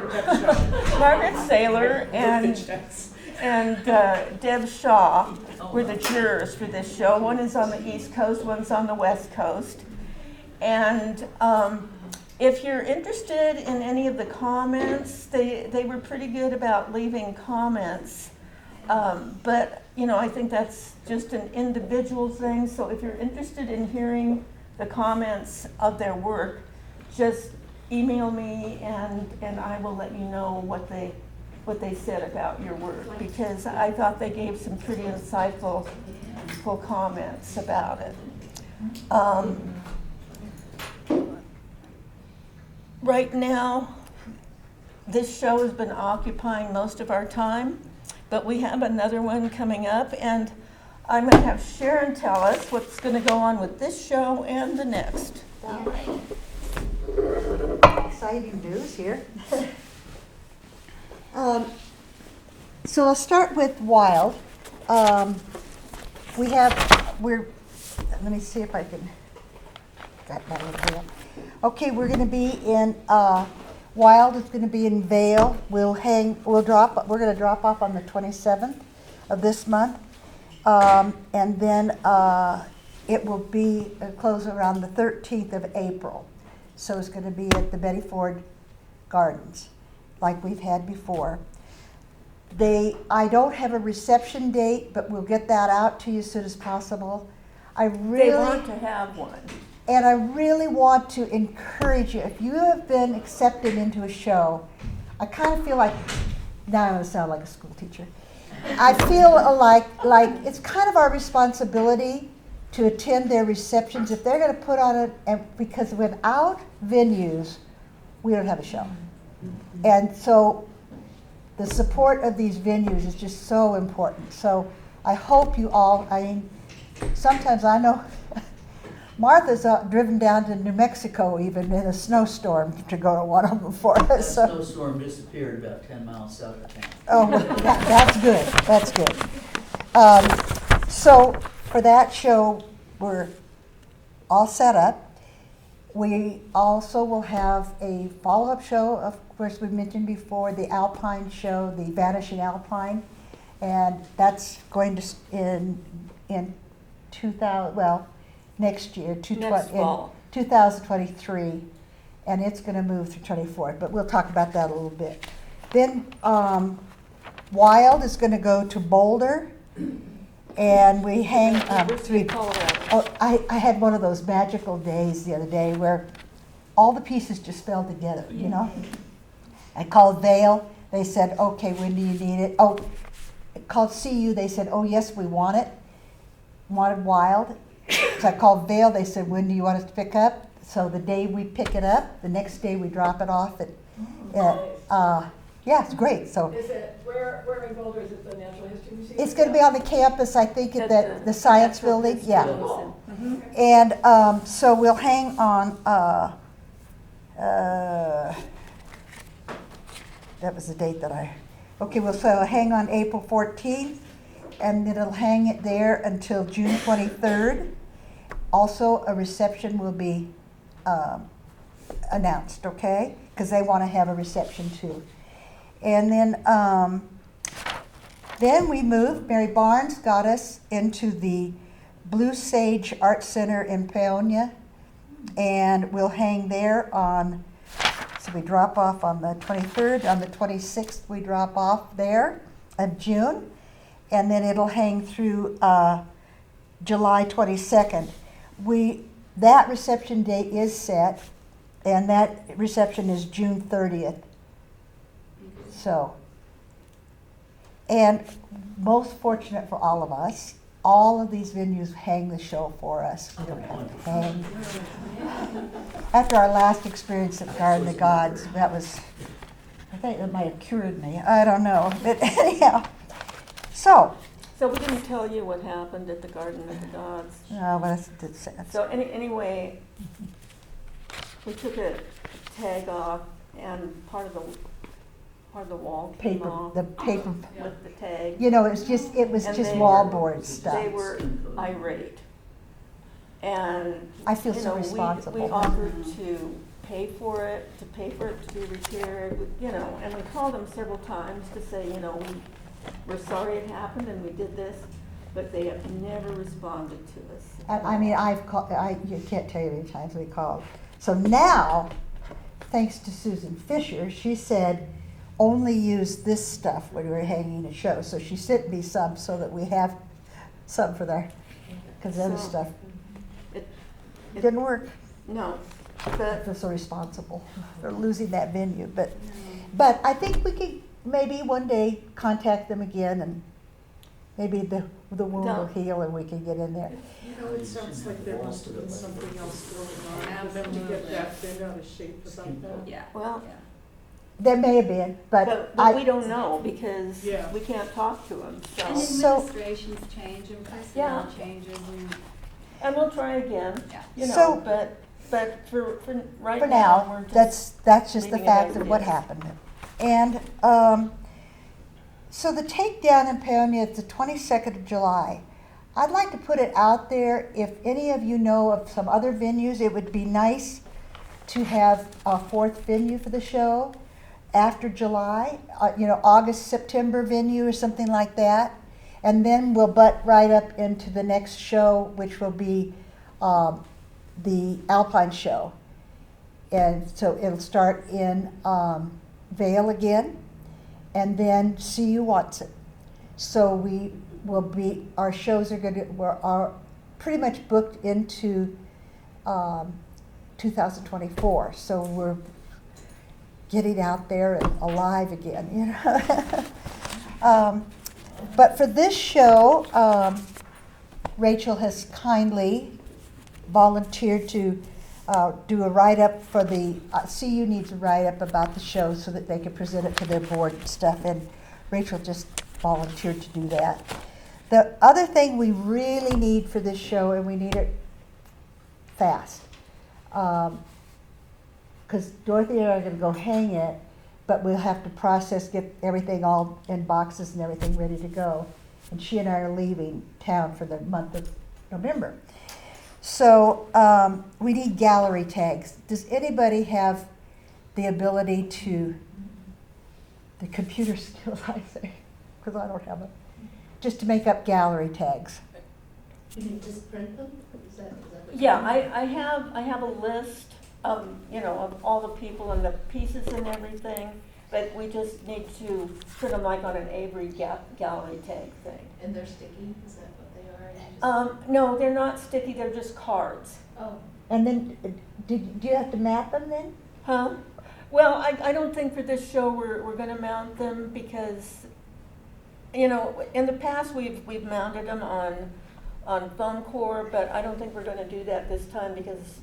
Margaret Saylor and Deb Shaw were the jurors for this show. One is on the East Coast, one's on the West Coast. And if you're interested in any of the comments, they were pretty good about leaving comments. But, you know, I think that's just an individual thing. So if you're interested in hearing the comments of their work, just email me and I will let you know what they said about your work, because I thought they gave some pretty insightful comments about it. Right now, this show has been occupying most of our time, but we have another one coming up, and I'm going to have Sharon tell us what's going to go on with this show and the next. Exciting news here. So I'll start with Wild. Let me see if I can, got that over here. Okay, we're going to be in, Wild is going to be in Vail. We're going to drop off on the 27th of this month. And then it will be close around the 13th of April. So it's going to be at the Betty Ford Gardens, like we've had before. I don't have a reception date, but we'll get that out to you as soon as possible. They want to have one. And I really want to encourage you, if you have been accepted into a show, I kind of feel like, now I'm going to sound like a school teacher. I feel like it's kind of our responsibility to attend their receptions if they're going to put on it, because without venues, we don't have a show. And so the support of these venues is just so important. So I hope you all, sometimes I know Martha's driven down to New Mexico even in a snowstorm to go to one of them for us. That snowstorm disappeared about 10 miles south of town. Oh, that's good. That's good. So for that show, we're all set up. We also will have a follow-up show. Of course, we mentioned before the Alpine show, the Vanishing Alpine, and that's going to in 2000. Well, next year, Next fall. 2023, and it's going to move through 24. But we'll talk about that a little bit. Then Wild is going to go to Boulder, and we hang. I had one of those magical days the other day where all the pieces just fell together. You know, I called Vail. They said, "Okay, when do you need it?" Oh, I called CU. They said, "Oh, yes, we want it." Wanted Wild. So I called Vail. They said, "When do you want us to pick up?" So the day we pick it up, the next day we drop it off at. Yeah, it's great. So. Is it where in Boulder? Is it the Natural History Museum? It's going to be on the campus, I think, at the Science Building. Yeah. Oh. Mm-hmm. And so we'll hang on. That was the date that I. Okay, we'll hang on April 14th, and it'll hang it there until June 23rd. Also, a reception will be announced, okay? Because they want to have a reception too. And then we moved. Mary Barnes got us into the Blue Sage Art Center in Paonia, and we'll hang there on. So we drop off on the 23rd. On the 26th, we drop off there of June, and then it'll hang through July 22nd. That reception date is set, and that reception is June 30th. So, and most fortunate for all of us, all of these venues hang the show for us. We don't have to hang. After our last experience at Garden of the Gods, I think that might have cured me. I don't know. But anyhow, so we didn't tell you what happened at the Garden of the Gods. No, but that's sad. So anyway, we took a tag off, and part of the wall came off. The paper. With the tag. You know, it was just wallboard stuff. They were irate, and I feel so responsible. We offered to pay for it to be repaired, you know, and we called them several times to say, you know, we're sorry it happened and we did this, but they have never responded to us. And I mean, I've called, you can't tell you how many times we called. So now, thanks to Susan Fisher, she said, only use this stuff when we're hanging a show. So she sent me some so that we have some for there, because the other So, stuff It didn't work. No, I but, feel so responsible for losing that venue. But I think we could maybe one day contact them again, and maybe the wound will heal and we can get in there. You know, it sounds like there must have been something else going on for them to get that bent out of shape or something. Yeah. well, There may have been, but but we don't know because Yeah. we can't talk to them, And so. So- administrations change and personnel changes and, And we'll try again, yeah. you know, So- but for right for now, now, we're just. that's just the leaving it fact as of it what is. happened. And so the takedown in Paonia is the 22nd of July. I'd like to put it out there, if any of you know of some other venues, it would be nice to have a fourth venue for the show after July, you know, August, September venue or something like that. And then we'll butt right up into the next show, which will be the Alpine show. And so it'll start in Vail again, and then CU wants it. So we will be, our shows are pretty much booked into 2024. So we're getting out there and alive again, you know. But for this show, Rachel has kindly volunteered to do a write-up for the, CU needs a write-up about the show so that they can present it to their board and stuff, and Rachel just volunteered to do that. The other thing we really need for this show, and we need it fast, because Dorothy and I are going to go hang it, but we'll have to get everything all in boxes and everything ready to go. And she and I are leaving town for the month of November. So we need gallery tags. Does anybody have the ability to, the computer skills, I say, because I don't have it, just to make up gallery tags? You can just print them? Is that what Yeah, I have a list of, you know, of all the people and the pieces and everything, but we just need to put them like on an Avery gallery tag thing. And they're sticky? Is that what they are? And you just- No, they're not sticky, they're just cards. Oh, And then, do you have to map them then? Huh? Well, I don't think for this show we're gonna mount them because, you know, in the past we've mounted them on foam core, but I don't think we're gonna do that this time because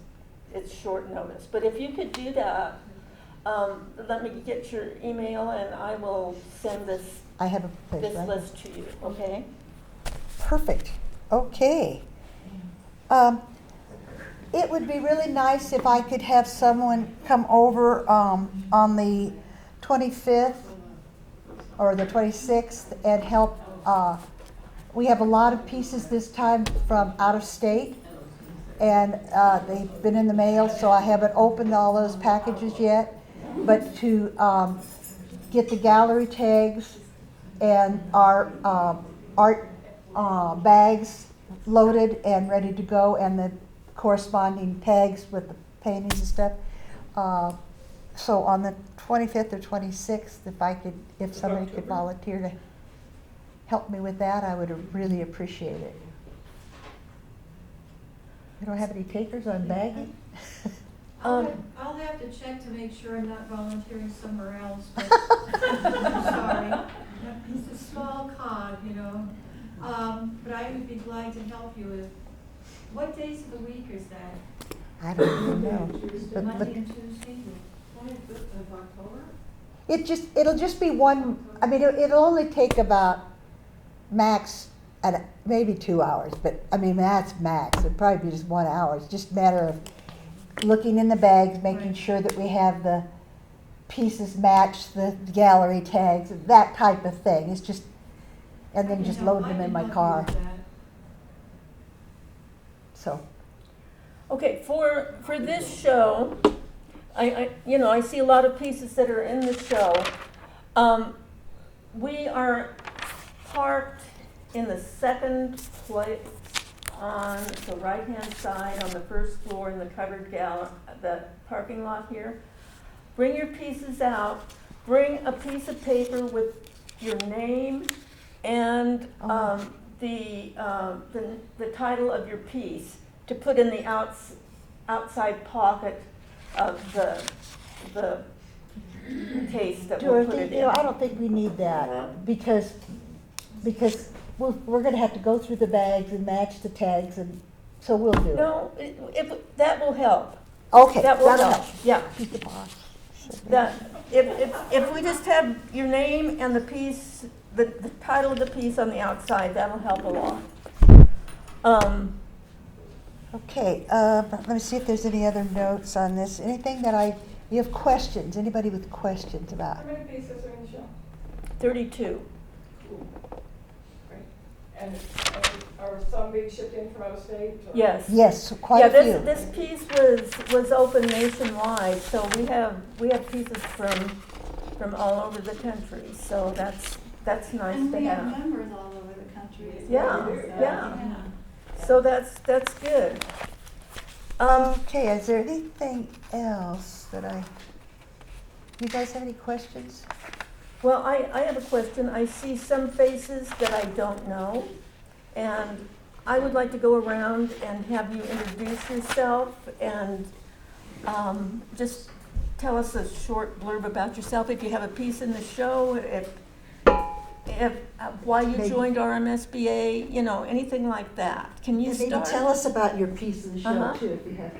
it's short notice. But if you could do that, let me get your email and I will send this I have a place, this right? list to you, okay? Perfect. Okay. It would be really nice if I could have someone come over on the 25th or the 26th and help. We have a lot of pieces this time from out of state, and they've been in the mail, so I haven't opened all those packages yet. But to get the gallery tags and our art bags loaded and ready to go, and the corresponding tags with the paintings and stuff. So on the 25th or 26th, if somebody could volunteer to help me with that, I would really appreciate it. You don't have any takers on bagging? I'll have to check to make sure I'm not volunteering somewhere else, but I'm sorry. It's a small cog, you know. But I would be glad to help you with, what days of the week is that? I don't even know. But Monday and Tuesday? Of October? it'll just be one, I mean, it'll only take about max, maybe 2 hours, but I mean, that's max. It'd probably be just 1 hour. It's just a matter of looking in the bags, making sure that we have the pieces match the gallery tags, that type of thing. It's just, and then just load them in my car. So, Okay, for this show, I see a lot of pieces that are in the show. We are parked in the second place on the right-hand side on the first floor in the covered the parking lot here. Bring your pieces out. Bring a piece of paper with your name and the title of your piece to put in the outside pocket of the case that we'll put it in. I don't think we need that, because we're gonna have to go through the bags and match the tags, and so we'll do it. No, that will help. Okay, That will that'll help, help. yeah. He's the boss. That, if we just have your name and the piece, the title of the piece on the outside, that'll help a lot. Okay, let me see if there's any other notes on this. Anything that you have questions? Anybody with questions about? How many pieces are in the show? 32. Great. And are some being shipped in from out of state? Or? Yes. Yes, quite Yeah, a few. this piece was open nationwide, so we have pieces from all over the country, so that's nice And to we have have. members all over the country as Yeah, well. So, yeah. So that's good. Okay, is there anything else you guys have any questions? Well, I have a question. I see some faces that I don't know, and I would like to go around and have you introduce yourself and just tell us a short blurb about yourself. If you have a piece in the show, why you Maybe. joined RMSBA, anything like that. Can you And maybe start? tell us about your piece in the show Uh-huh. too, if you have.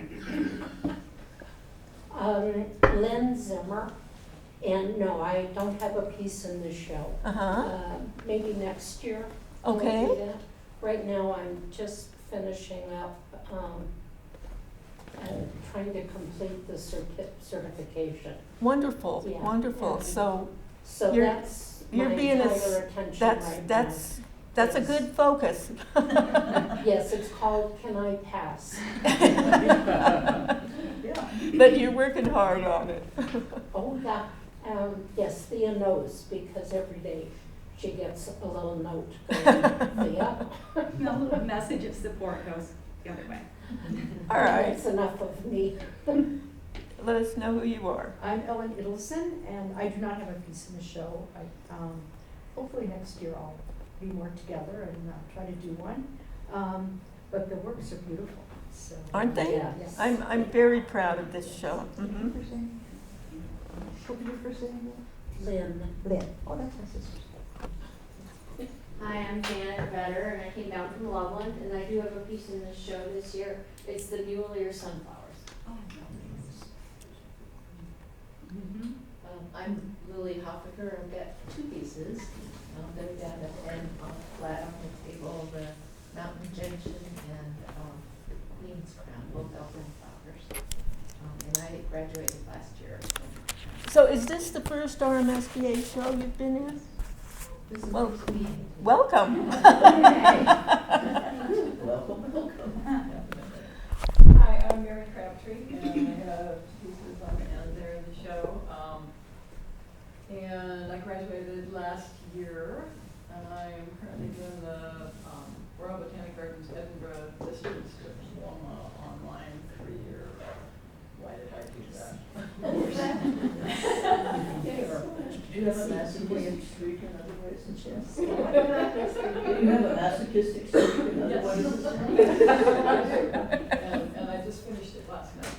Lynn Zimmer, and no, I don't have a piece in the show. Maybe next year. I will Okay. do that. Right now, I'm just finishing up, trying to complete the certification. Wonderful, Yeah. wonderful. Yeah. So So You're- that's you're my being entire attention right now. that's a Yes. good focus. Yes, it's called Can I Pass? But you're working hard on it. Oh, yeah. Yes, Thea knows, because every day she gets a little note going, Thea. A little message of support goes the other way. All right. That's enough of me. Let us know who you are. I'm Ellen Idelson, and I do not have a piece in the show. Hopefully next year I'll be more together and try to do one. But the works are beautiful, so. Aren't they? Yeah. Yes. I'm very proud of this show. Mhm. What was your first name? Lynn. Lynn. Oh, that's my sister's. Hi, I'm Janet Vedder, and I came down from Loveland, and I do have a piece in this show this year. It's the Mule Ear Sunflowers. I'm Lily Hoffaker. I've got two pieces. They've got a pen flat on the table, the Mountain Gentian and Queen's Crown, both elfin flowers. And I graduated last year. So is this the first RMSBA show you've been in? This is Well, the first meeting. Welcome. Welcome. Hi, I'm Mary Crabtree, and I have pieces on the end there in the show. And I graduated last year, and I am currently doing the Royal Botanic Gardens Edinburgh Distance Diploma online 3-year. Why did I do that? Do you have a masochistic streak in other ways than chess? Do you have a masochistic streak in other ways than chess? And I just finished it last night.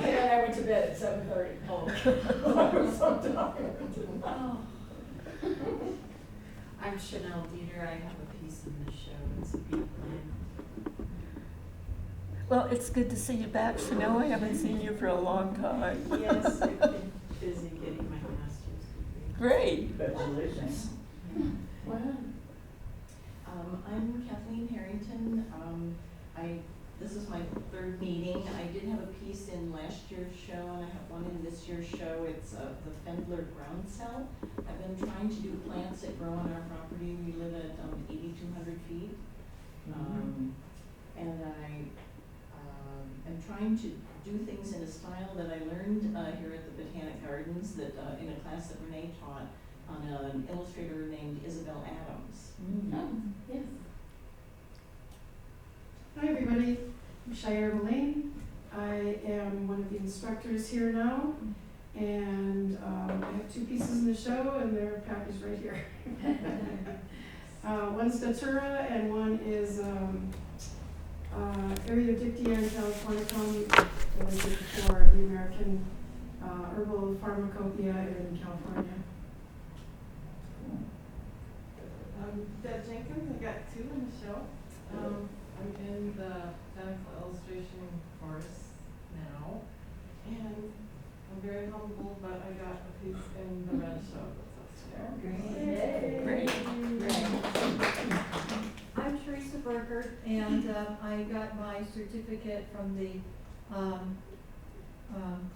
And I went to bed at 7:30. I'm Chanel Dieter. I have a piece in the show. It's a beat line. Well, it's good to see you back, Chanel. I haven't seen you for a long time. Yes, I've been busy getting my master's degree. Great. Congratulations. I'm Kathleen Harrington. This is my third meeting. I did have a piece in last year's show, and I have one in this year's show. It's the Fendler ground cell. I've been trying to do plants that grow on our property. We live at 8,200 feet. And I am trying to do things in a style that I learned here at the Botanic Gardens, that in a class that Renee taught on an illustrator named Isabel Adams. Yes. Hi everybody, I'm Shire Elaine. I am one of the instructors here now, and I have 2 pieces in the show, and they're packaged right here. One's Datura, and one is Ariodictea and Californicum, related for the American herbal pharmacopoeia in California. Deb Jenkins, I got 2 in the show. I'm in the Botanical illustration course now, and I'm very humbled, but I got a piece in the red show that's upstairs. Great. I'm Teresa Berger, and I got my certificate from the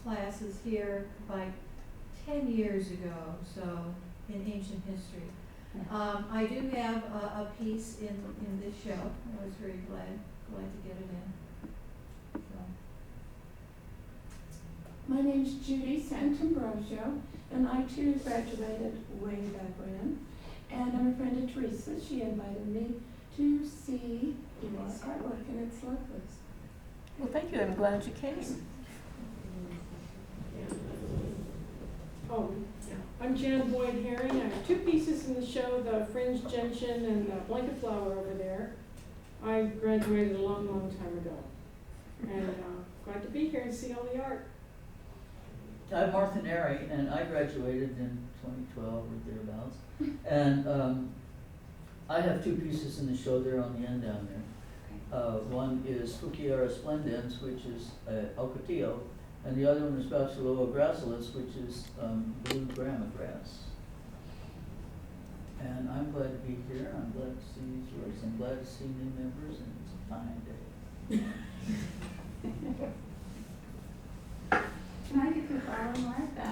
classes here like 10 years ago, so in ancient history. I do have a piece in this show. I was very glad to get it in. So. My name's Judy Santambrosio, and I too graduated way back when. And I'm a friend of Teresa. She invited me to see your artwork, and it's lovely. Well, thank you. I'm glad you came. I'm Jan Boyd Herring. I have 2 pieces in the show, the fringed gentian and the blanket flower over there. I graduated a long, long time ago. And glad to be here and see all the art. I'm Martha Neri, and I graduated in 2012 or thereabouts. And I have 2 pieces in the show there on the end down there. One is Fukiara splendens, which is Ocotillo, and the other one is Bachelloa gracilis, which is blue grama grass. And I'm glad to be here. I'm glad to see these works. I'm glad to see new members, and it's a fine day. Can I get the following Martha?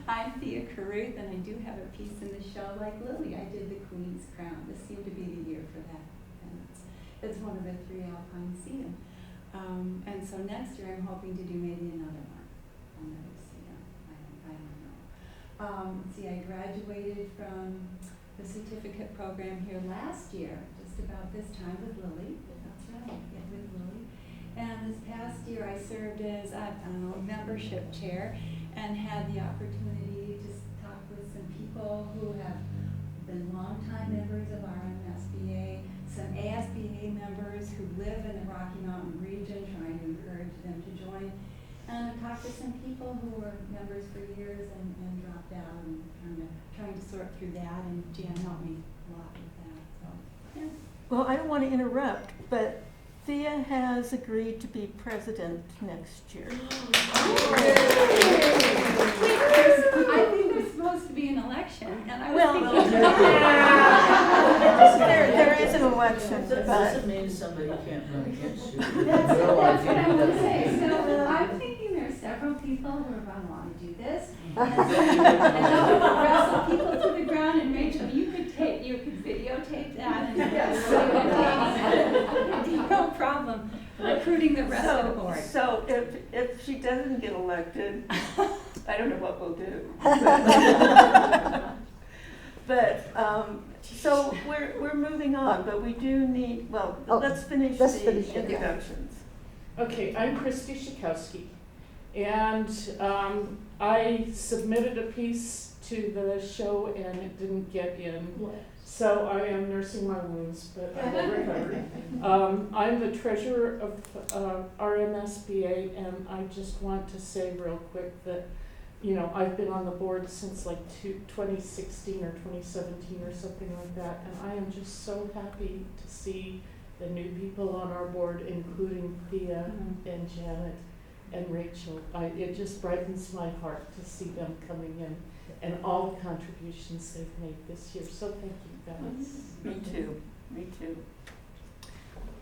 I'm Thea Caruth, and I do have a piece in the show like Lily. I did the Queen's Crown. This seemed to be the year for that. And it's one of the 3 Alpine Sedum. And so next year I'm hoping to do maybe another one. Another Sedum. I don't know. See, I graduated from the certificate program here last year, just about this time with Lily. That's right, yeah, with Lily. And this past year I served as a membership chair and had the opportunity to talk with some people who have been longtime members of RMSBA, some ASBA members who live in the Rocky Mountain region, trying to encourage them to join. And I talked to some people who were members for years and dropped out, and kind of trying to sort through that, and Jan helped me a lot with that. So, yeah. Well, I don't want to interrupt, but Thea has agreed to be president next year. I think there's supposed to be an election, and I was thinking. There is an election, That but doesn't mean somebody can't run against you. That's what I want to say. So I'm thinking there's several people who are going to want to do this. And they'll wrestle people to the ground, and Rachel, you could videotape that, and no problem recruiting the rest of the board. So if she doesn't get elected, I don't know what we'll do. But so we're moving on, but we do need, well, let's finish the introductions. Okay, I'm Christy Schakowsky, and I submitted a piece to the show and it didn't get in. So I am nursing my wounds, but I will recover. I'm the treasurer of RMSBA, and I just want to say real quick that, you know, I've been on the board since like 2016 or 2017 or something like that, and I am just so happy to see the new people on our board, including Thea and Janet and Rachel. It just brightens my heart to see them coming in and all the contributions they've made this year. So thank you guys. Me too. Me too.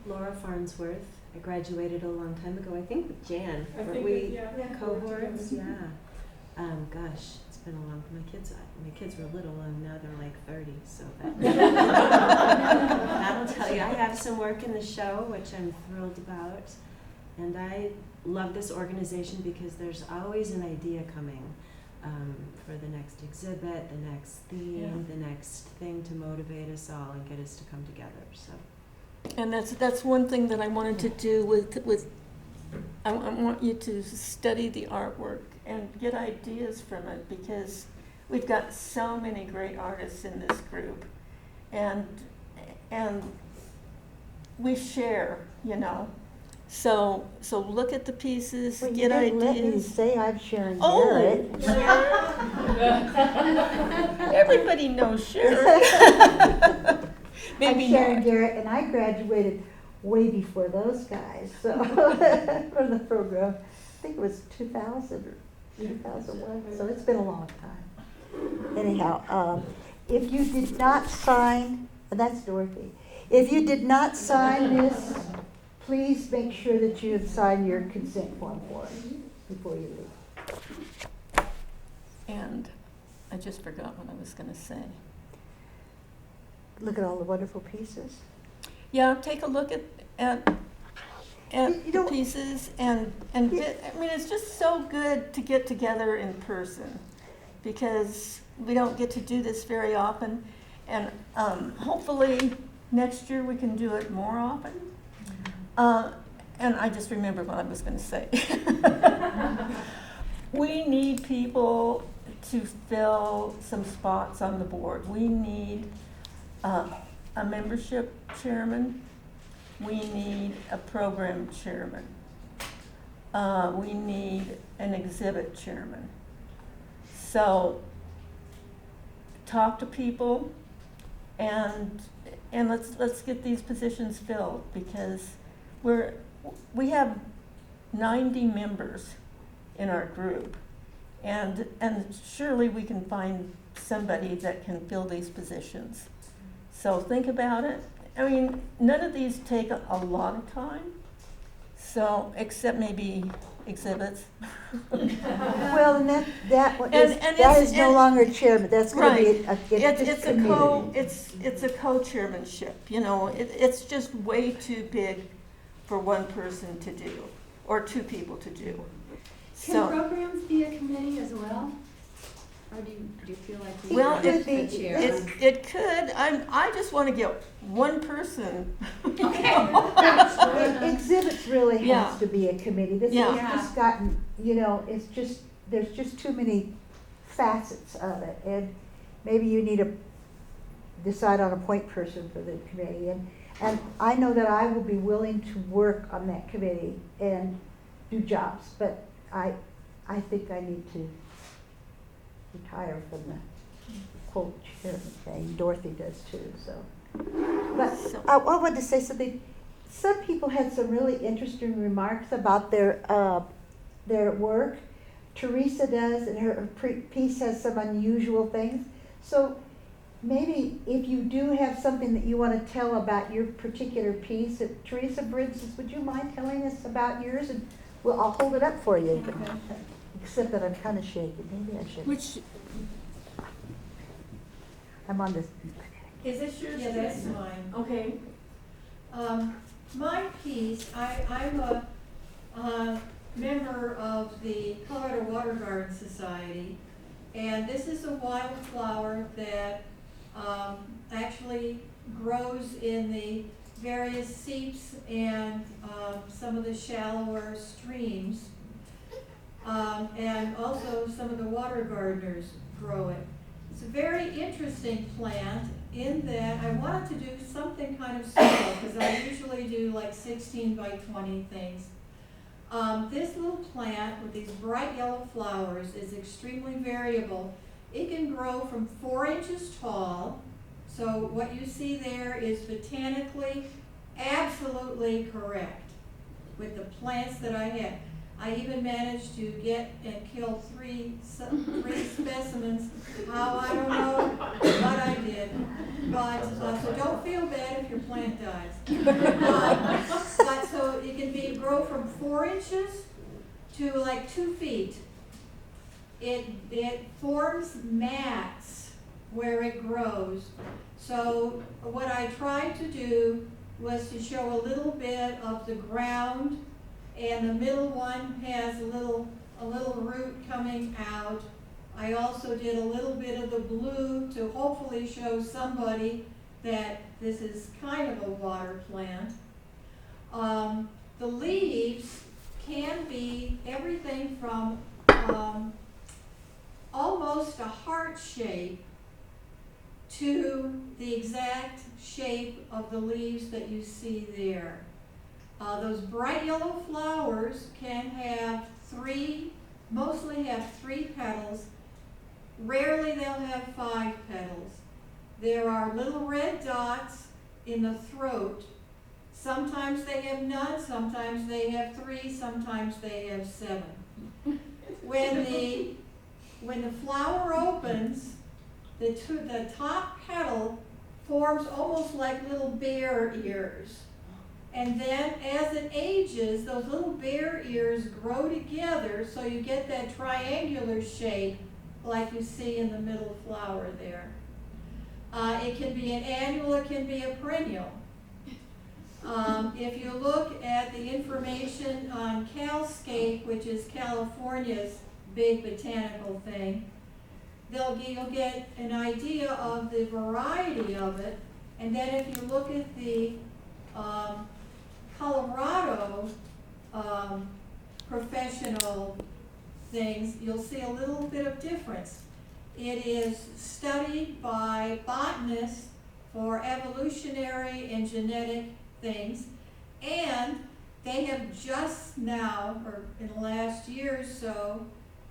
Laura Farnsworth. I graduated a long time ago, I think with Jan. I Weren't think we yeah, cohorts? Yeah. Gosh, it's been a long time. My kids were little and now they're like 30, so that'll tell you. I have some work in the show, which I'm thrilled about. And I love this organization because there's always an idea coming for the next exhibit, the next theme, the next thing to motivate us all and get us to come together. So. And that's one thing that I wanted to do with I want you to study the artwork and get ideas from it, because we've got so many great artists in this group, and we share, you know. So look at the pieces, Well, get you didn't let me ideas. say I'm Sharon Oh, Garrett. everybody knows Sharon. Maybe I'm Sharon not. Garrett, and I graduated way before those guys, so, from the program. I think it was 2000 or 2001, so it's been a long time. Anyhow, if you did not sign, and that's Dorothy, if you did not sign this, please make sure that you have signed your consent form for it before you leave. And I just forgot what I was going to say. Look at all the wonderful pieces. Yeah, take a look at You the don't- pieces and I mean, it's just so good to get together in person, because we don't get to do this very often, and hopefully next year we can do it more often. And I just remembered what I was going to say. We need people to fill some spots on the board. We need a membership chairman. We need a program chairman. We need an exhibit chairman. So talk to people and let's get these positions filled, because we have 90 members in our group, and surely we can find somebody that can fill these positions. So think about it. I mean, none of these take a lot of time, so except maybe exhibits. Well, and that one is, And that is no longer chairman, that's gonna be Right. it's a committee. It's a co-chairmanship, you know, it's just way too big for one person to do, or two people to do. Can So, programs be a committee as well? Or do you feel like you well, need could be. the chair? it could, I just wanna get one person. Exhibits really Yeah. has to be a committee. This Yeah. has just gotten, you know, there's just too many facets of it. And maybe you need to decide on a point person for the committee. And I know that I will be willing to work on that committee and do jobs, but I think I need to retire from the quote chairman thing. Dorothy does too, so. But So- I wanted to say something. Some people had some really interesting remarks about their work. Teresa does, and her piece has some unusual things. So maybe if you do have something that you want to tell about your particular piece, Teresa, for instance, would you mind telling us about yours? And I'll hold it up for you. Except that I'm kind of shaking. Maybe I should. Which, I'm on this. Is this yours? Yeah, that's mine. Okay. My piece, I'm a member of the Colorado Water Garden Society, and this is a wildflower that actually grows in the various seeps and some of the shallower streams. And also some of the water gardeners grow it. It's a very interesting plant in that I wanted to do something kind of small, because I usually do like 16 by 20 things. This little plant with these bright yellow flowers is extremely variable. It can grow from 4 inches tall. So what you see there is botanically absolutely correct with the plants that I had. I even managed to get and kill three specimens. How, I don't know what I did. But, so don't feel bad if your plant dies. But so it can grow from 4 inches to like 2 feet. It forms mats where it grows. So what I tried to do was to show a little bit of the ground and the middle one has a little root coming out. I also did a little bit of the blue to hopefully show somebody that this is kind of a water plant. The leaves can be everything from almost a heart shape to the exact shape of the leaves that you see there. Those bright yellow flowers can have mostly have 3 petals. Rarely they'll have 5 petals. There are little red dots in the throat. Sometimes they have none, sometimes they have 3, sometimes they have 7. When the flower opens, the top petal forms almost like little bear ears. And then as it ages, those little bear ears grow together so you get that triangular shape like you see in the middle flower there. It can be an annual, it can be a perennial. If you look at the information on CalScape, which is California's big botanical thing, you'll get an idea of the variety of it. And then if you look at the Colorado professional things, you'll see a little bit of difference. It is studied by botanists for evolutionary and genetic things, and they have just now, or in the last year or so,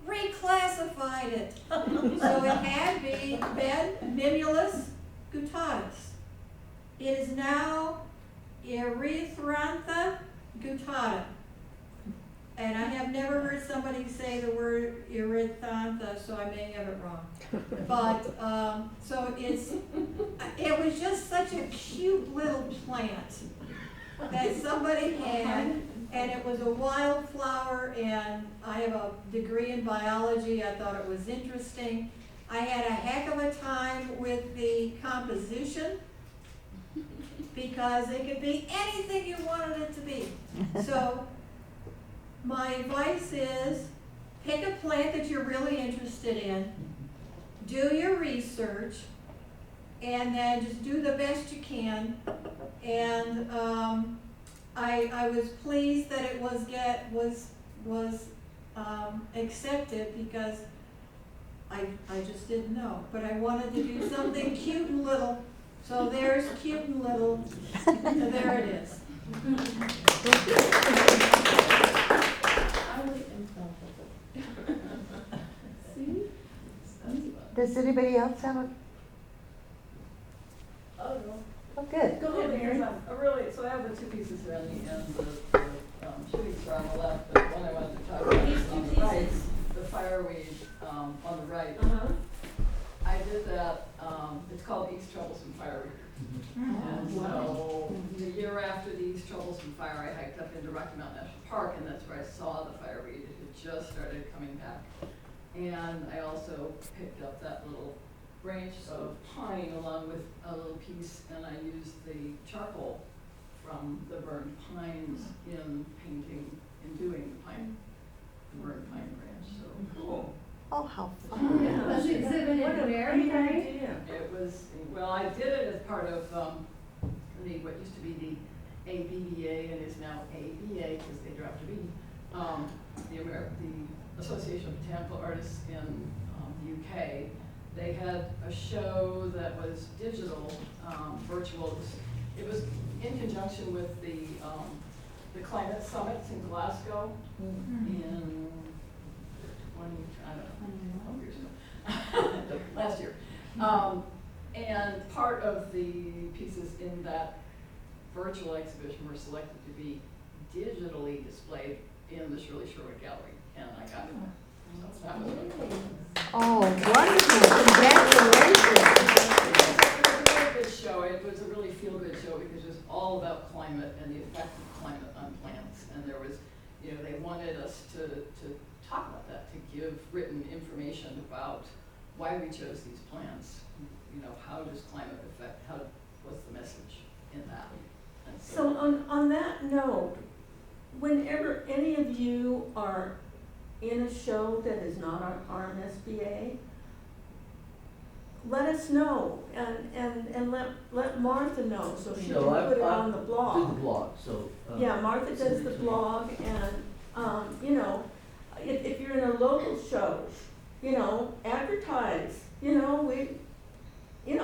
reclassified it. So it had been Mimulus guttatus. It is now Erythrantha guttata. And I have never heard somebody say the word erythrantha, so I may have it wrong. But, so it was just such a cute little plant that somebody had, and it was a wildflower, and I have a degree in biology. I thought it was interesting. I had a heck of a time with the composition because it could be anything you wanted it to be. So my advice is pick a plant that you're really interested in, do your research, and then just do the best you can. And I was pleased that it was accepted because I just didn't know. But I wanted to do something cute and little. So there's cute and little, and there it is. Does anybody else have a? Oh, no. Oh, good. Go ahead, Mary. So I have the 2 pieces here on the end, the shooting star on the left, but one I wanted to talk about is on the right, the fireweed on the right. I did that, it's called East Troublesome Fireweed. And so the year after the East Troublesome Fire, I hiked up into Rocky Mountain National Park, and that's where I saw the fireweed. It had just started coming back. And I also picked up that little branch of pine along with a little piece, and I used the charcoal from the burned pines in painting, in doing the burned pine branch. So cool. Oh, how fun. Yeah. Was the exhibit in Mary? It was, well, I did it as part of what used to be the ABBA and is now ABA because they dropped a B. The Association of Botanical Artists in the UK. They had a show that was digital, virtual. It was in conjunction with the climate summits in Glasgow in 12 years ago, last year. And part of the pieces in that virtual exhibition were selected to be digitally displayed in the Shirley Sherwood Gallery, and I got it. So that was really cool. Oh, wonderful. Congratulations. It was a really good show. It was a really feel-good show because it was all about climate and the effect of climate on plants. And there was, they wanted us to talk about that, to give written information about why we chose these plants. How does climate affect, what's the message in that? And So on that note, whenever any of you are in a show that is not our RMSBA, let us know and let Martha know so she can So put it I on the do blog. the blog, so. Yeah, Martha does the blog and, you know, if you're in a local show, you know, advertise, you know,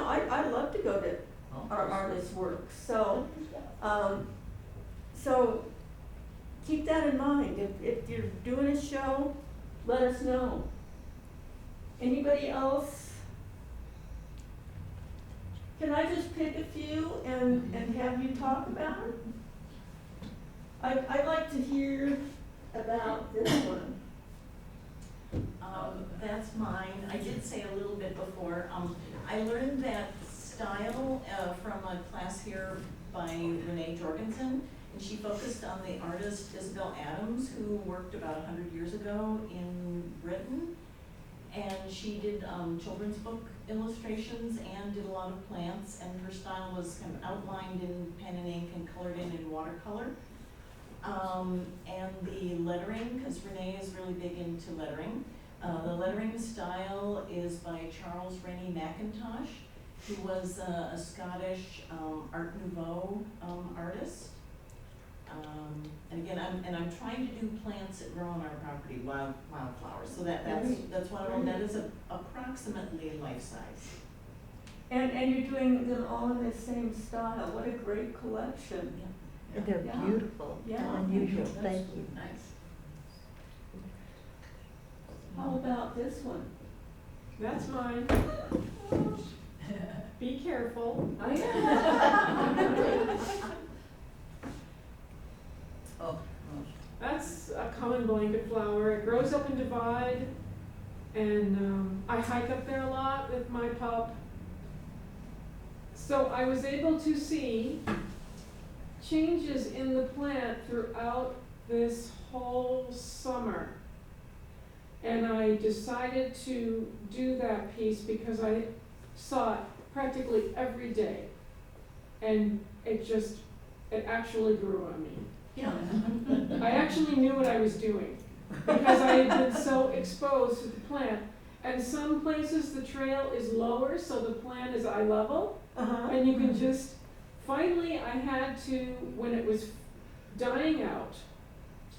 I'd love to go to our artists' work, so, so keep that in mind. If you're doing a show, let us know. Anybody else? Can I just pick a few and have you talk about it? I'd like to hear about this one. That's mine. I did say a little bit before. I learned that style from a class here by Renee Jorgensen, and she focused on the artist Isabel Adams, who worked about 100 years ago in Britain. And she did children's book illustrations and did a lot of plants, and her style was kind of outlined in pen and ink and colored in watercolor. And the lettering, because Renee is really big into lettering. The lettering style is by Charles Rennie Mackintosh, who was a Scottish Art Nouveau artist. And again, I'm trying to do plants that grow on our property, wildflowers. So that's one of them. That is approximately life size. And you're doing them all in the same style. What a great collection. Yeah. And they're Yeah. beautiful, Yeah. unusual, thank you. Nice. How about this one? That's mine. Be careful. Oh, That's a common blanket flower. It grows up in Divide, and I hike up there a lot with my pup. So I was able to see changes in the plant throughout this whole summer. And I decided to do that piece because I saw it practically every day. And it actually grew on me. Yeah. I actually knew what I was doing because I had been so exposed to the plant. And some places the trail is lower, so the plant is eye level. Uh-huh. And you can just, finally I had to, when it was dying out,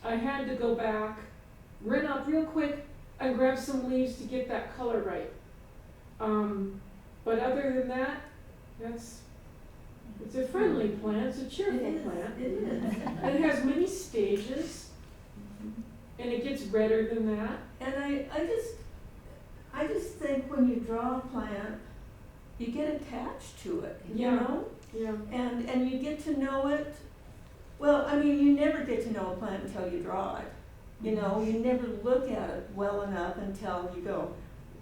I had to go back, run up real quick and grab some leaves to get that color right. But other than that, it's a friendly plant, it's a cheerful plant. It is. And it has many stages, and it gets redder than that. And I just think when you draw a plant, you get attached to it, you Yeah. know? Yeah. And you get to know it. Well, I mean, you never get to know a plant until you draw it. You know, you never look at it well enough until you go,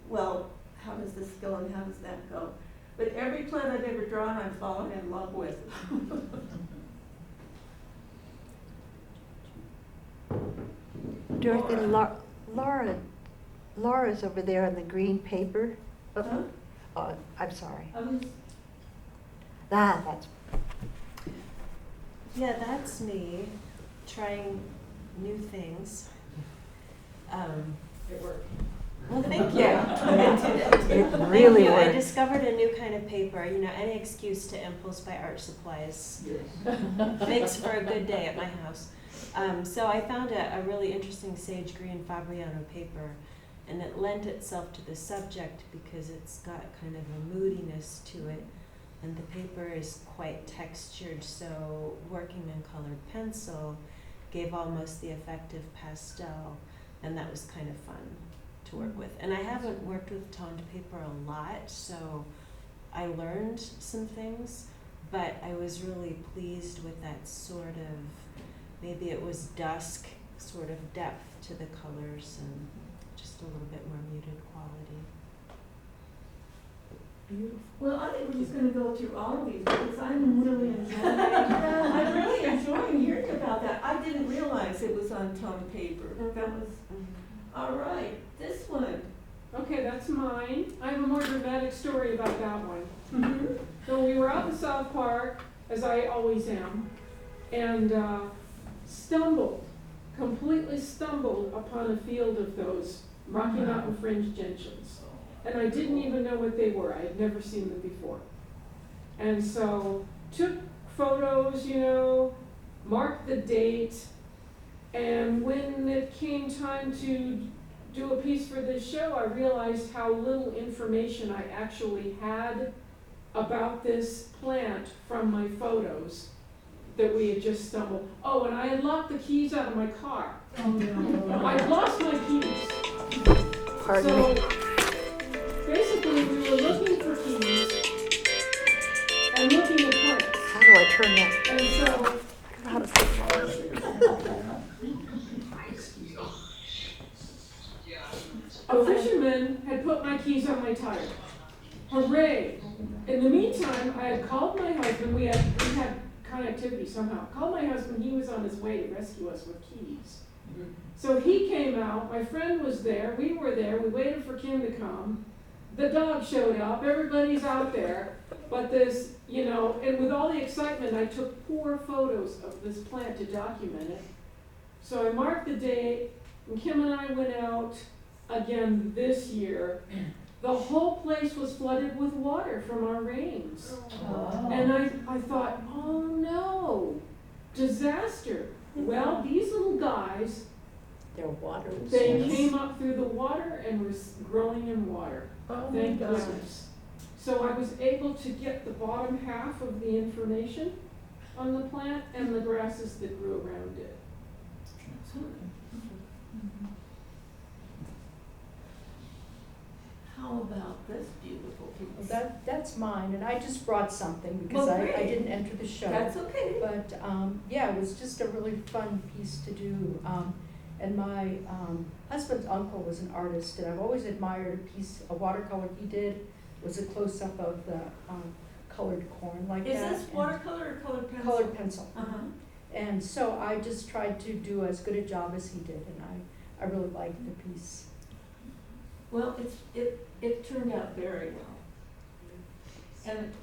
well, how does this go and how does that go? But every plant I've ever drawn, I've fallen in love with. Dorothy, Laura's over there on the green paper. Huh? Oh, I'm sorry. I was, That's, Yeah, that's me trying new things. It worked. Well, thank you. it really Thank you. I worked. discovered a new kind of paper. You know, any excuse to impulse buy art supplies yes. makes for a good day at my house. So I found a really interesting sage green Fabriano paper, and it lent itself to the subject because it's got kind of a moodiness to it, and the paper is quite textured, so working in colored pencil gave almost the effect of pastel, and that was kind of fun to work with. And I haven't worked with toned paper a lot, so I learned some things, but I was really pleased with that sort of, maybe it was dusk sort of depth to the colors and just a little bit more muted quality. beautiful. Well, I think we're just gonna go through all of these because I'm really enjoying I'm really enjoying hearing about that. I didn't realize it was on toned paper. That was, all right, this one. Okay, that's mine. I have a more dramatic story about that one. Mhm. So we were out in South Park, as I always am, and completely stumbled upon a field of those Rocky Mountain fringe gentians. And I didn't even know what they were. I had never seen them before. And so took photos, marked the date, and when it came time to do a piece for this show, I realized how little information I actually had about this plant from my photos that we had just stumbled. Oh, and I had locked the keys out of my car. Oh, no. I lost my keys. Pardon So me. basically, we were looking for keys and looking at plants. How do I turn that? And so How to a fisherman had put my keys on my tire. Hooray! In the meantime, I had called my husband. We had connectivity somehow. Called my husband. He was on his way to rescue us with keys. So he came out. My friend was there. We were there. We waited for Kim to come. The dog showed up. Everybody's out there. But this, and with all the excitement, I took 4 photos of this plant to document it. So I marked the date, and Kim and I went out again this year. The whole place was flooded with water from our rains. Oh. And I thought, oh no, disaster. Well, these little guys, Their water is. they came up through the water and were growing in water. Oh, Thank my gosh. goodness. So I was able to get the bottom half of the information on the plant and the grasses that grew around it. How about this beautiful piece? That's mine, and I just brought something because Well, I great. didn't enter the show. That's okay. But, yeah, it was just a really fun piece to do. And my husband's uncle was an artist, and I've always admired a watercolor he did. Was a close-up of the colored corn like Is that. this watercolor or colored pencil? Colored pencil. Uh-huh. And so I just tried to do as good a job as he did, and I really liked the piece. Well, it turned out very well. And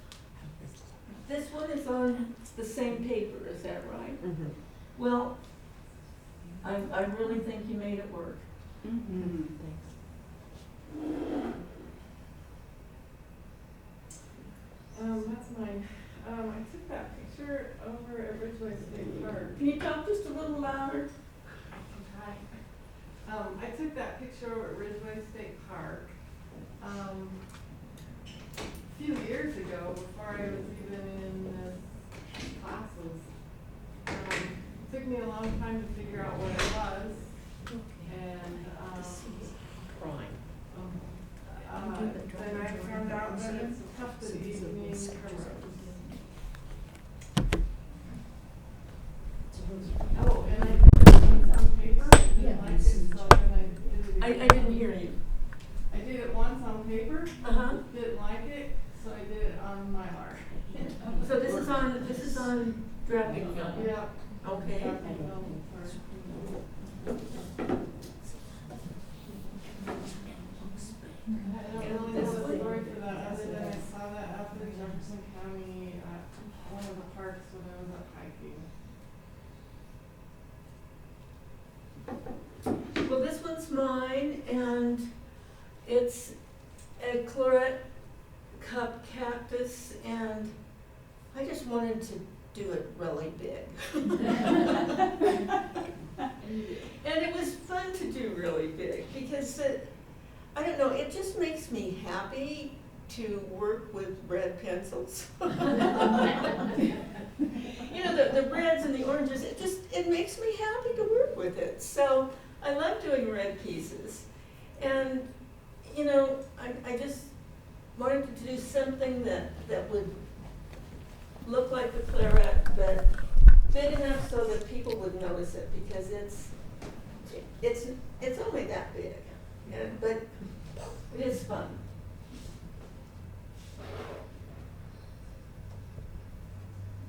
this one is on the same paper, is that right? Mm-hmm. Well, I really think you made it work. Mm-hmm. Thanks. That's mine. I took that picture over at Ridgeway State Park. Can you talk just a little louder? I took that picture over at Ridgeway State Park, a few years ago, before I was even in the classes. It took me a long time to figure out what it was, and, then I found out that it's a tufted evening primrose. Oh, and I did it once on paper, I didn't like it, so then I did it again. I didn't hear you. I did it once on paper, Uh-huh. didn't like it, so I did it on Mylar. So this is on drafting film? Yeah. Okay. I don't really know the story for that, other than I saw that up in Jefferson County at one of the parks when I was up hiking. Well, this one's mine, and it's a claret cup cactus, and I just wanted to do it really big. And it was fun to do really big, because I don't know, it just makes me happy to work with red pencils. You know, the reds and the oranges, it makes me happy to work with it. So I love doing red pieces. And, you know, I just wanted to do something that would look like the claret, but big enough so that people would notice it, because it's only that big. But it is fun.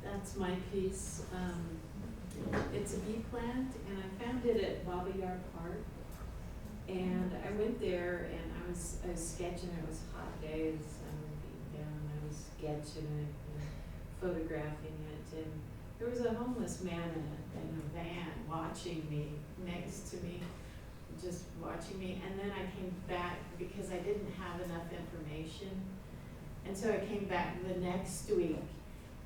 That's my piece. It's a bee plant, and I found it at Bobby Yard Park. And I went there, and I was sketching. It was hot days. I was being down. I was sketching it and photographing it. And there was a homeless man in a van watching me, next to me, just watching me, and then I came back because I didn't have enough information. And so I came back the next week,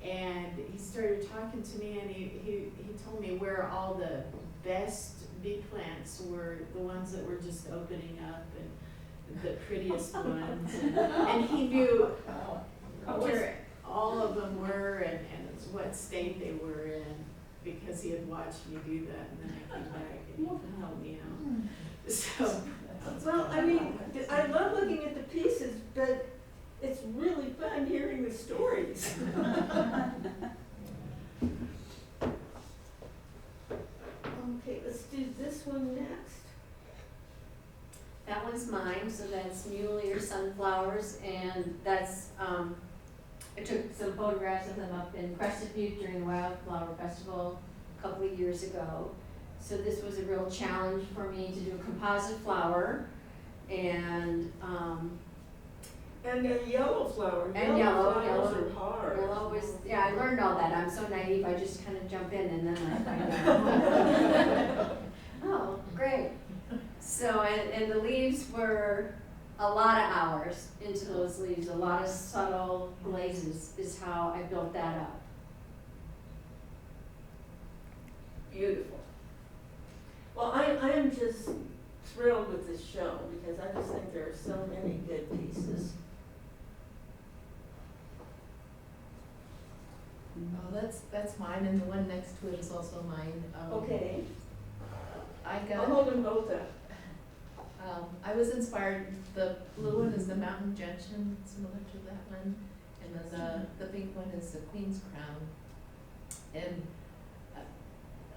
and he started talking to me, and he told me where all the best bee plants were, the ones that were just opening up, and the prettiest ones. And he knew where all of them were and what state they were in, because he had watched me do that, and then I came back and he helped me out. So, Well, I mean, I love looking at the pieces, but it's really fun hearing the stories. Okay, let's do this one next. That one's mine, so that's Muleer sunflowers, and that's, I took some photographs of them up in Crested Butte during the Wildflower Festival a couple of years ago. So this was a real challenge for me to do a composite flower, and a yellow flower. And flowers are hard. Yellow was, yeah, I learned all that. I'm so naive, I just kind of jump in and then I find out. Oh, great. So, and the leaves were a lot of hours into those leaves, a lot of subtle glazes is how I built that up. Beautiful. Well, I am just thrilled with this show because I just think there are so many good pieces. Oh, that's mine, and the one next to it is also mine. Okay. I I'll got. hold them both up. I was inspired. The blue one is the mountain gentian, similar to that one, and then the pink one is the Queen's Crown. And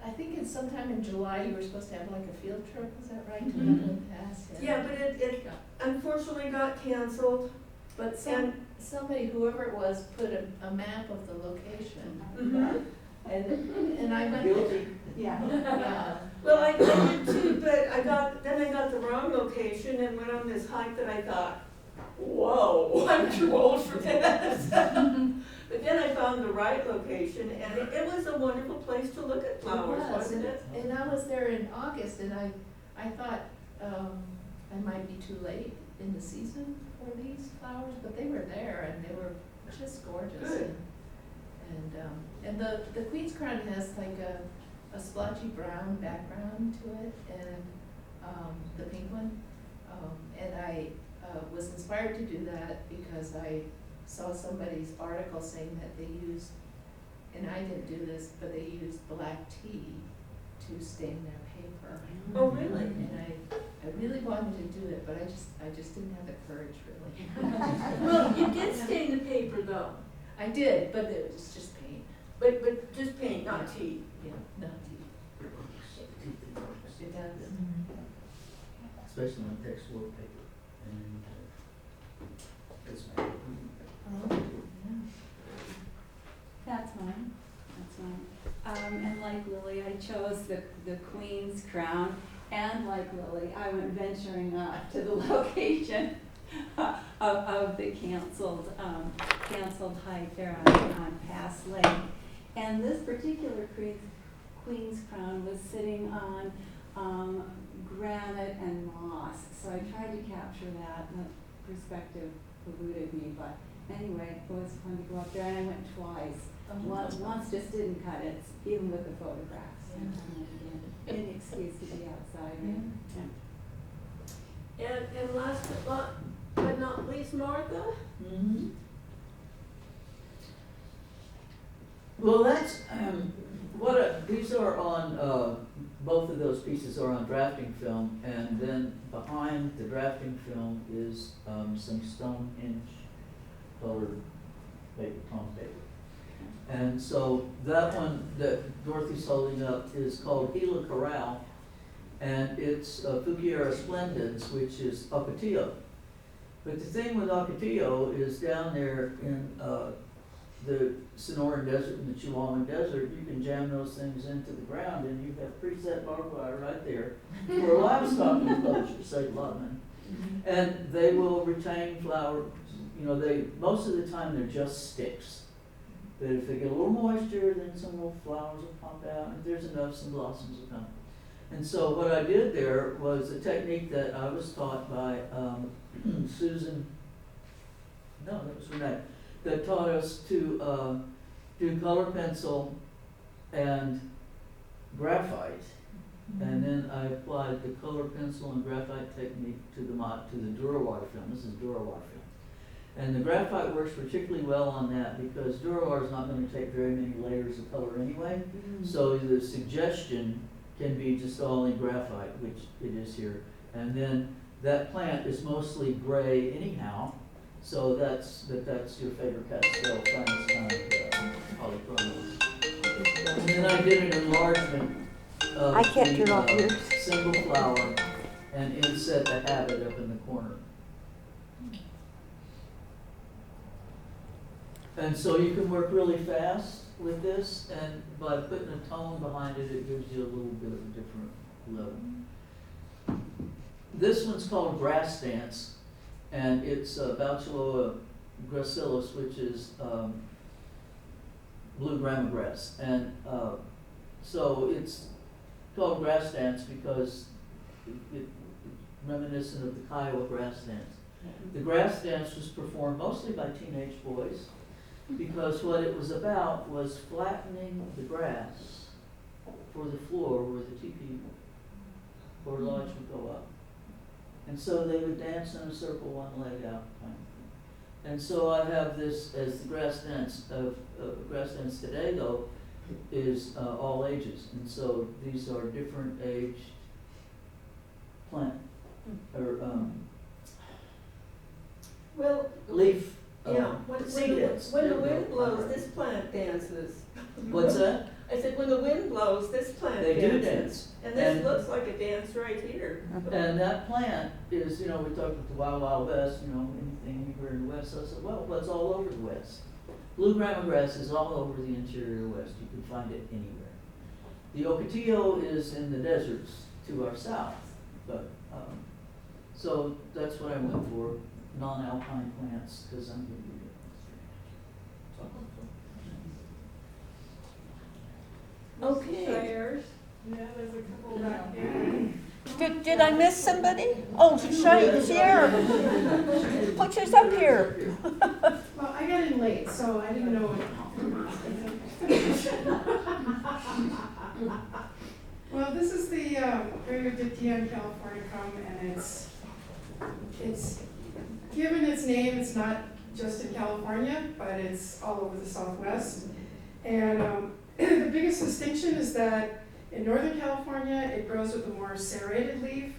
I think it's sometime in July you were supposed to have like a field trip. Is that right? To Redwood Pass. Yeah, but it unfortunately got canceled. But somebody, whoever it was, put a map of the location. Mm-hmm. And I went. Guilty. Yeah. Well, I did too, but I got the wrong location and went on this hike that I thought, whoa, I'm too old for this. But then I found the right location, and it was a wonderful place to look at flowers, wasn't it? And I was there in August, and I thought I might be too late in the season for these flowers, but they were there, and they were just gorgeous. Good. And the Queen's Crown has like a splotchy brown background to it, and the pink one. And I was inspired to do that because I saw somebody's article saying that they used, and I didn't do this, but they used black tea to stain their paper. Oh, really? And I really wanted to do it, but I just didn't have the courage, really. Well, you did stain the paper though. I did, but it was just paint. But just paint, not tea. Yeah, not tea. It does. Especially on textile paper. And it's That's mine. That's mine. And like Lily, I chose the Queen's Crown, and like Lily, I went venturing up to the location of the canceled hike there on Pass Lake. And this particular Queen's Crown was sitting on granite and moss, so I tried to capture that. The perspective eluded me, but anyway, it was fun to go up there, and I went twice. Once just didn't cut it, even with the photographs. An excuse to be outside. And last but not least, Martha? Mm-hmm. Well, that's these are on both of those pieces are on drafting film, and then behind the drafting film is some Stonehenge colored paper, palm paper. And so that one that Dorothy's holding up is called Gila Corral, and it's Fukiera splendens, which is Ocotillo. But the thing with Ocotillo is down there in the Sonoran Desert and the Chihuahuan Desert, you can jam those things into the ground and you have preset barbed wire right there for a livestock enclosure, save a lot of money. And they will retain flower, most of the time they're just sticks. But if they get a little moisture, then some little flowers will pop out. If there's enough, some blossoms will come. And so what I did there was a technique that I was taught by Susan, no, that was Renee, that taught us to do color pencil and graphite. And then I applied the color pencil and graphite technique to the Durawater film. This is Durawater film. And the graphite works particularly well on that because Durawater is not going to take very many layers of color anyway. So the suggestion can be just all in graphite, which it is here. And then that plant is mostly gray anyhow, so that's your favorite pastel, finest kind of polychromos. And then I did an enlargement of I can't turn off the yours. single flower and inset the habit up in the corner. And so you can work really fast with this, and by putting a tone behind it, it gives you a little bit of a different level. This one's called Grass Dance, and it's Baucholoa gracilis, which is blue grama grass. And so it's called Grass Dance because it's reminiscent of the Kiowa grass dance. The grass dance was performed mostly by teenage boys, because what it was about was flattening the grass for the floor where the teepee or lodge would go up. And so they would dance in a circle, one leg out kind of thing. And so I have this as the grass dance grass dance today though is all ages. And so these are different aged plant or Well, leaf. yeah, when the wind blows, Right. this plant dances. What's that? I said, when the wind blows, this plant They dances. do dance. And this And- looks like a dance right here. And that plant is, we talked about the Wild Wild West, anything anywhere in the West. So I said, well, it's all over the West. Blue grama grass is all over the interior West. You can find it anywhere. The Ocotillo is in the deserts to our south. But, so that's what I went for, non-alpine plants, because I'm going to do it. Okay. Chairs. Yeah, there's a couple back here. Did I miss somebody? Oh, Sierra. Put yours up here. Well, I got in late, so I didn't know Well, this is the Benedictine California and it's given its name, it's not just in California, but it's all over the Southwest. And the biggest distinction is that in Northern California, it grows with a more serrated leaf,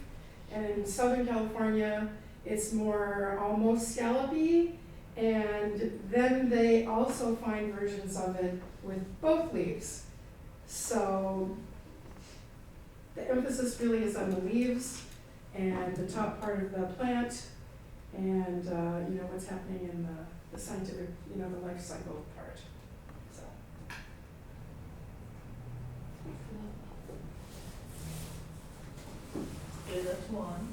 and in Southern California, it's more almost scallopy. And then they also find versions of it with both leaves. So the emphasis really is on the leaves and the top part of the plant, and what's happening in the scientific, the life cycle part. So. Okay, that's one.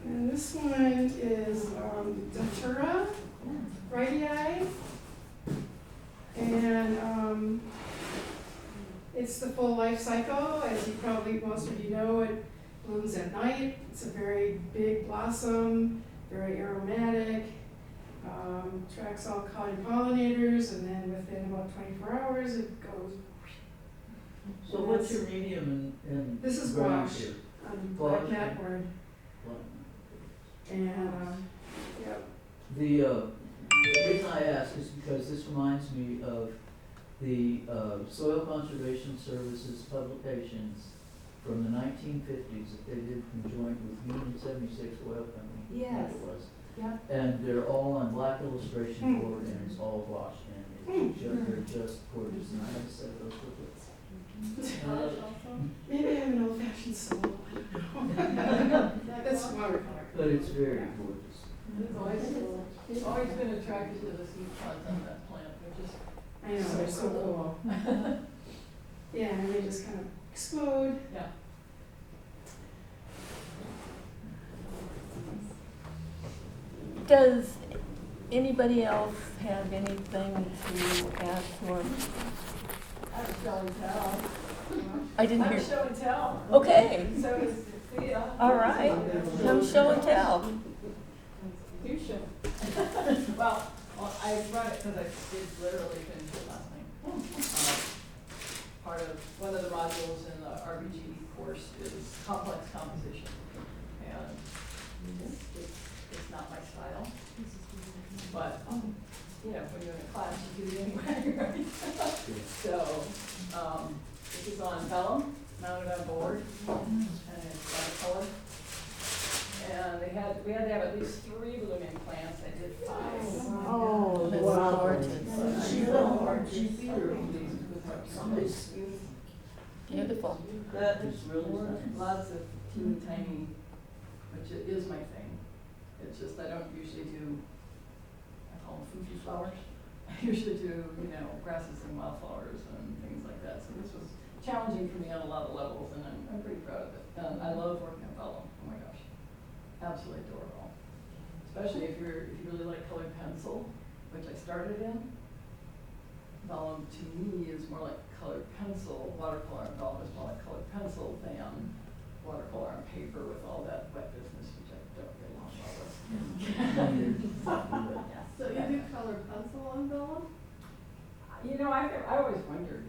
And this one is Datura Wrightii, and it's the full life cycle. As most of you know, it blooms at night. It's a very big blossom, very aromatic, attracts all pollinators, and then within about 24 hours it goes. So what's your medium in This is growing gouache, here? black Gouache? knapwood, and yep. The reason I ask is because this reminds me of the Soil Conservation Service's publications from the 1950s that they did conjoint with Union 76 Oil Company. I think Yes. it was. Yeah. And they're all on black illustration board, and it's all washed, and they're just gorgeous. And I have a set of those booklets. Maybe I have an old-fashioned soul. That's watercolor. But it's very gorgeous. It's always been attracted to the seed pods on that plant, which is. I know, they're so cool. Yeah, and they just kind of explode. Yeah. Does anybody else have anything to add for? I'm show and tell. I didn't I'm hear. show and tell. Okay, So is Thea. all right. Come show and tell. You should. Well, I run it because I did literally finish it last night. Part of, one of the modules in the RBG course is complex composition. And it's not my style. But, you know, when you're in a class, you do it anyway, right? So, this is on vellum, mounted on board, and it's color. And we had to have at least 3 blooming plants. I did 5. Oh, That's wow. gorgeous. Somebody's Beautiful. That is really nice. Lots of teeny tiny, which is my thing. It's just I don't usually do, I call them foo-foo flowers. I usually do, you know, grasses and wildflowers and things like that. So this was challenging for me on a lot of levels, and I'm pretty proud of it. I love working on vellum. Oh my gosh, absolutely adorable. Especially if you really like colored pencil, which I started in. Vellum to me is more like colored pencil. Watercolor and vellum is more like colored pencil than watercolor on paper with all that wet business, which I don't get along well with. So you do colored pencil on vellum? You know, I always wondered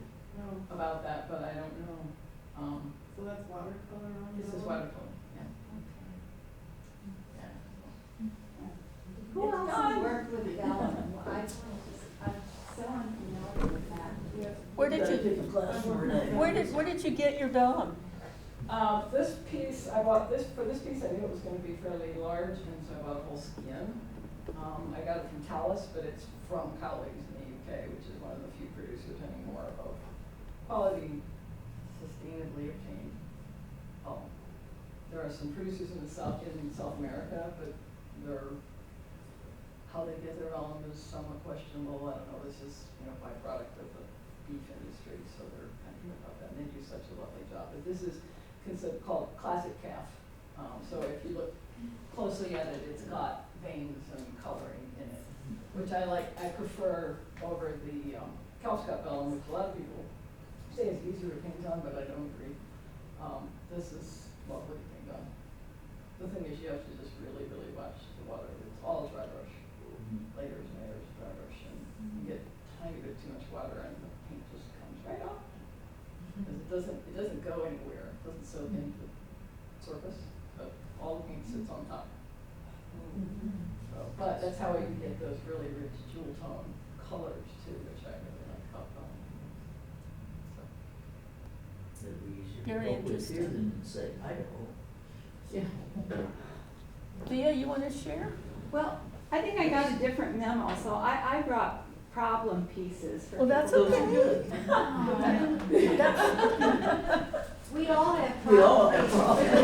about that, but I don't know. So that's watercolor on vellum? This is watercolor, yeah. Who else has worked with vellum? I'm so unfamiliar with that. Where did you, Take a class for that. where did you get your vellum? This piece, I bought this, for this piece I knew it was gonna be fairly large, and so I bought a whole skin. I got it from Talus, but it's from colleagues in the UK, which is one of the few producers anymore of quality, sustainably obtained. There are some producers in South America, but how they get their vellum is somewhat questionable. I don't know, this is, you know, byproduct of the beef industry, so they're kind of about that, and they do such a lovely job. But this is called classic calf. So if you look closely at it, it's got veins and coloring in it, which I like. I prefer over the Calscott vellum, which a lot of people say is easier to paint on, but I don't agree. This is lovely to paint on. The thing is, you have to just really, really watch the water. It's all dry brush, layers and layers of dry brush, and you get a tiny bit too much water, and the paint just comes right off. Because it doesn't go anywhere. It doesn't soak into the surface, but all the paint sits on top. So, but that's how you get those really rich jewel tone colors too, which I really like about vellum. That'd be easier to Very cope with interesting. here than say Idaho. Yeah. Thea, you want to share? Well, I think I got a different memo, so I brought problem pieces for Well, that's people. okay. Good. We all have We all have problems.